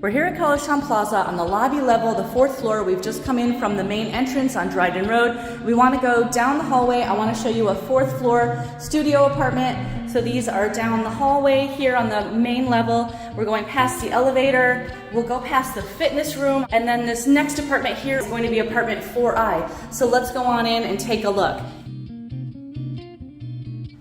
We're here at Collegetown Plaza on the lobby level, the 4th floor. We've just come in from the main entrance on Dryden Road. We want to go down the hallway. I want to show you a 4th floor studio apartment. So these are down the hallway here on the main level. We're going past the elevator. We'll go past the fitness room. And then this next apartment here is going to be apartment 4I. So let's go on in and take a look.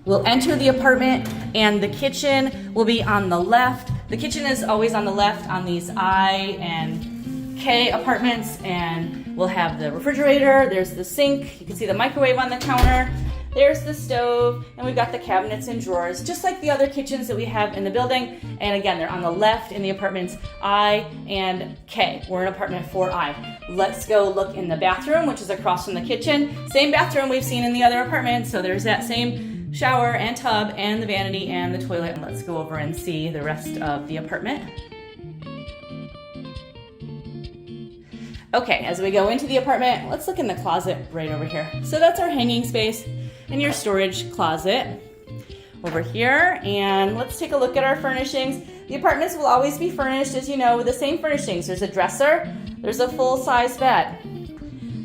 We'll enter the apartment and the kitchen will be on the left. The kitchen is always on the left on these I and K apartments, and we'll have the refrigerator, there's the sink, you can see the microwave on the counter, there's the stove, and we've got the cabinets and drawers, just like the other kitchens that we have in the building. And again, they're on the left in the apartments I and K. We're in apartment 4I. Let's go look in the bathroom, which is across from the kitchen. Same bathroom we've seen in the other apartments, so there's that same shower and tub and the vanity and the toilet. Let's go over and see the rest of the apartment. Okay, as we go into the apartment, let's look in the closet right over here. So that's our hanging space and your storage closet over here. And let's take a look at our furnishings. The apartments will always be furnished, as you know, with the same furnishings. There's a dresser, there's a full-size bed.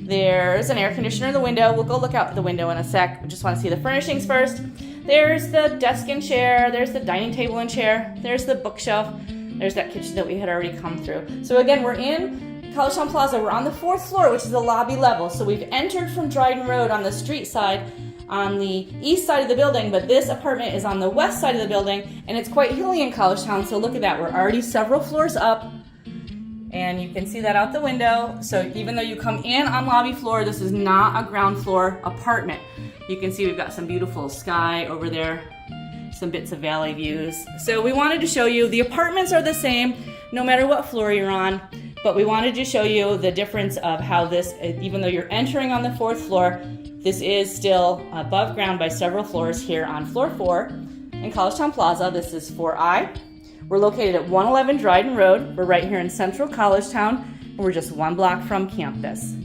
There's an air conditioner in the window. We'll go look out the window in a sec. We just want to see the furnishings first. There's the desk and chair. There's the dining table and chair. There's the bookshelf. There's that kitchen that we had already come through. So again, we're in Collegetown Plaza. We're on the 4th floor, which is the lobby level. So we've entered from Dryden Road on the street side on the east side of the building, but this apartment is on the west side of the building, and it's quite hilly in Collegetown. So look at that. We're already several floors up. And you can see that out the window. So even though you come in on lobby floor, this is not a ground floor apartment. You can see we've got some beautiful sky over there, some bits of valley views. So we wanted to show you the apartments are the same no matter what floor you're on, but we wanted to show you the difference of how this, even though you're entering on the 4th floor, this is still above ground by several floors here on floor 4 in Collegetown Plaza. This is 4I. We're located at 111 Dryden Road. We're right here in central Collegetown, and we're just 1 block from campus.